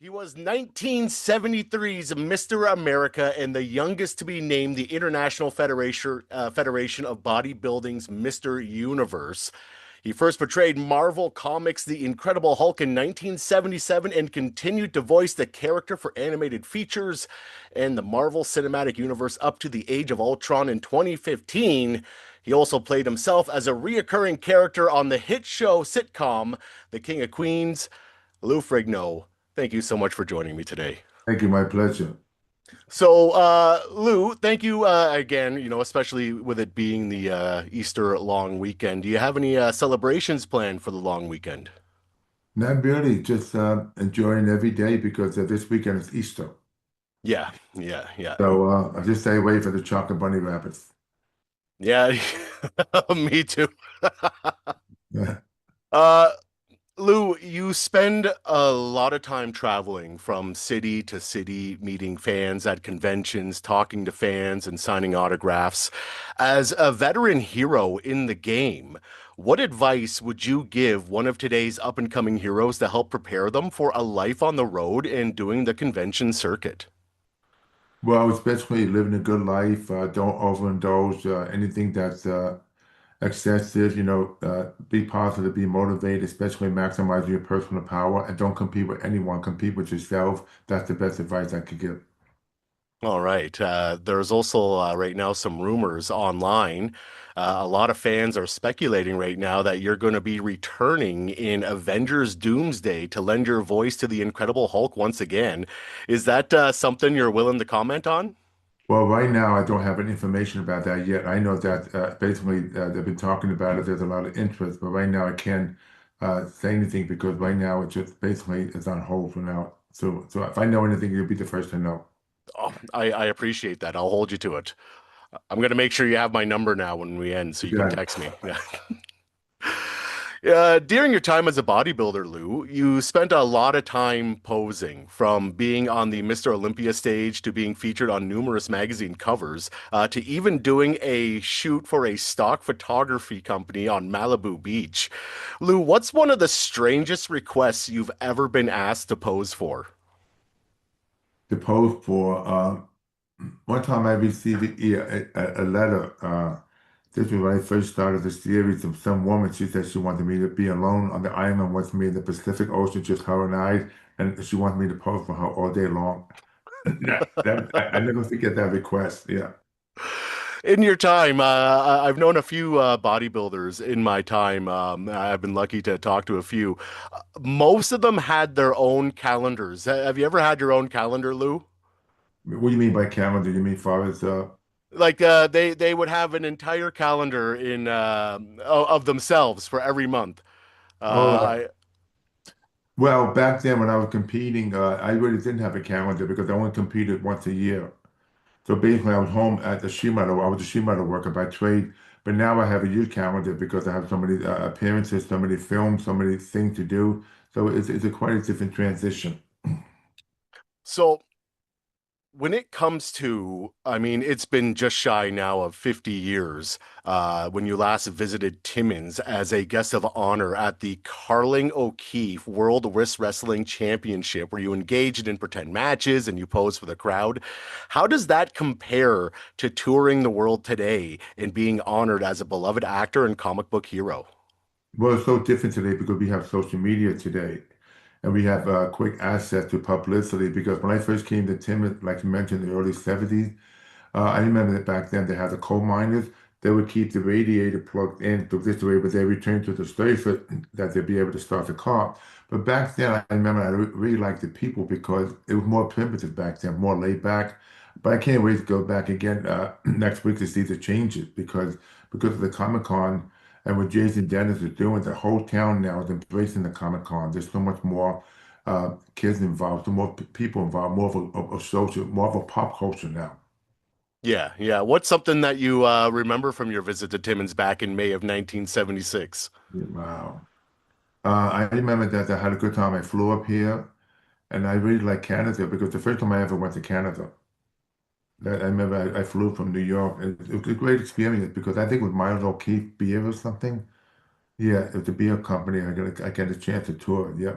He was 1973's Mr. America and the youngest to be named the International Federation of Bodybuilding's Mr. Universe. He first portrayed Marvel Comics' The Incredible Hulk in 1977 and continued to voice the character for animated features and the Marvel Cinematic Universe up to the Age of Ultron in 2015. He also played himself as a reoccurring character on the hit show sitcom The King of Queens. Lou Ferrigno, thank you so much for joining me today. Thank you. My pleasure. So, Lou, thank you again, especially with it being the Easter long weekend. Do you have any celebrations planned for the long weekend? Not really, just enjoying every day because this weekend is Easter. Yeah, yeah, yeah. So I just stay away from the chocolate bunny rabbits. Yeah, me too. Yeah. Uh, Lou, you spend a lot of time traveling from city to city, meeting fans at conventions, talking to fans, and signing autographs. As a veteran hero in the game, what advice would you give one of today's up-and-coming heroes to help prepare them for a life on the road and doing the convention circuit? Well, especially living a good life. Don't overindulge. Anything that's excessive, be positive, be motivated, especially maximizing your personal power, and don't compete with anyone. Compete with yourself. That's the best advice I could give. All right. There's also right now some rumors online. A lot of fans are speculating right now that you're going to be returning in Avengers Doomsday to lend your voice to the Incredible Hulk once again. Is that something you're willing to comment on? Well, right now, I don't have any information about that yet. I know that basically they've been talking about it. There's a lot of interest, but right now I can't say anything because right now it's just basically it's on hold for now. So if I know anything, you'll be the first to know. Oh, I appreciate that. I'll hold you to it. I'm going to make sure you have my number now when we end so You you can got it. text me. Yeah. During your time as a bodybuilder, Lou, you spent a lot of time posing, from being on the Mr. Olympia stage to being featured on numerous magazine covers, to even doing a shoot for a stock photography company on Malibu Beach. Lou, what's one of the strangest requests you've ever been asked to pose for? The post for one time I received a letter. This was when I first started the series of some woman. She said she wanted me to be alone on the island with me in the Pacific Ocean, just her and she wanted me to post for her all day long. I never forget that request. Yeah. In your time, I've known a few bodybuilders in my time. I've been lucky to talk to a few. Most of them had their own calendars. Have you ever had your own calendar, Lou? What do you mean by calendar? You mean far as Like they would have an entire calendar in of themselves for every month. oh I well, back then when I was competing, I really didn't have a calendar because I only competed once a year. So basically, I was home at the sheet metal. I was a sheet metal worker by trade, but now I have a year calendar because I have so many appearances, so many films, so many things to do. So it's a quite a different transition. so when it comes to, I mean, it's been just shy now of 50 years when you last visited Timmins as a guest of honor at the Carling O'Keefe World Wrestling Championship, where you engaged in pretend matches and you posed for the crowd. How does that compare to touring the world today and being honored as a beloved actor and comic book hero? Well, it's so different today because we have social media today, and we have quick access to publicity. Because when I first came to Timmins, like you mentioned, in the early '70s. I remember that back then they had the coal miners. They would keep the radiator plugged in so this way when they returned to the station that they'd be able to start the car. But back then, I remember really liked the people because it was more primitive back then, more laid back. But I can't wait to go back again next week to see the changes because of the Comic Con and what Jason Dennis is doing. The whole town now is embracing the Comic Con. There's so much more kids involved, so more people involved, more of a social, more of a pop culture now. Yeah, yeah. What's something that you remember from your visit to Timmins back in May of 1976? Yeah, wow. I remember that I had a good time. I flew up here and I really like Canada because the first time I ever went to Canada, that I remember I flew from New York. And it was a great experience because I think with Miles O'Keefe Beer or something. Yeah, it's a beer company. I get a chance to tour. Yeah.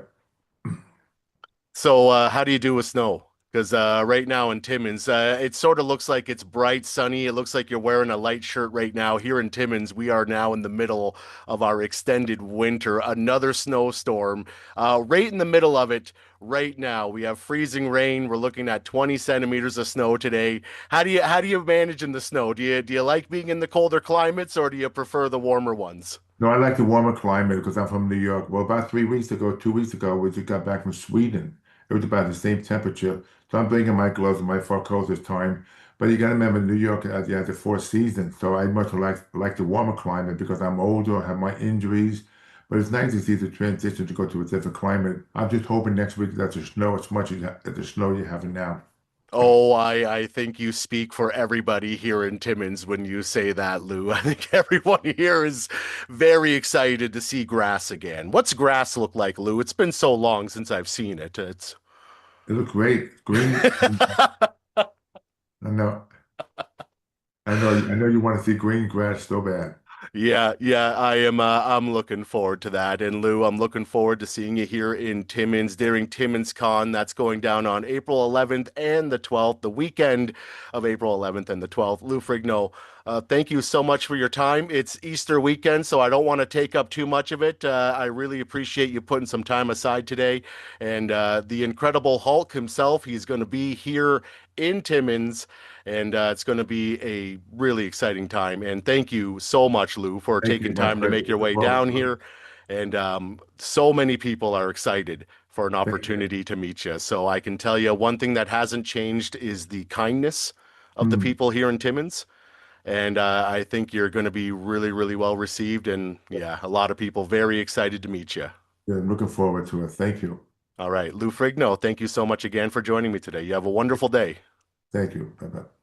So, how do you do with snow? Because right now in Timmins, it sort of looks like it's bright, sunny. It looks like you're wearing a light shirt right now. Here in Timmins, we are now in the middle of our extended winter, another snowstorm. Right in the middle of it right now, we have freezing rain. We're looking at 20 centimeters of snow today. How do you manage in the snow? Do you like being in the colder climates, or do you prefer the warmer ones? No, I like the warmer climate because I'm from New York. Well, about 3 weeks ago, 2 weeks ago, we just got back from Sweden. It was about the same temperature. So I'm bringing my gloves and my fur coats this time. But you got to remember, New York has the four seasons. So I much like the warmer climate because I'm older, I have my injuries. But it's nice to see the transition to go to a different climate. I'm just hoping next week that the snow as much as the snow you're having now. Oh, I think you speak for everybody here in Timmins when you say that, Lou. I think everyone here is very excited to see grass again. What's grass look like, Lou? It's been so long since I've seen it. It's It looks great. Green. I know. I know you want to see green grass so bad. Yeah, yeah, I'm looking forward to that. And Lou, I'm looking forward to seeing you here in Timmins during TimminsCon. That's going down on April 11th and the 12th, the weekend of April 11th and the 12th. Lou Ferrigno, thank you so much for your time. It's Easter weekend, so I don't want to take up too much of it. I really appreciate you putting some time aside today. And the Incredible Hulk himself, he's going to be here in Timmins, and it's going to be a really exciting time. And thank you so much, Lou, for Thank you. taking My time to pleasure. make your Look way forward down to it. here. And so many people are excited for an Thank you. opportunity to meet you. So I can tell you one thing that hasn't changed is the kindness of the Mm. people here in Timmins. And I think you're going to be really, really well received. And yeah, a lot of people very excited to meet you. Yeah, I'm looking forward to it. Thank you. All right, Lou Frigno, thank you so much again for joining me today. You have a wonderful day. Thank you. Bye-bye.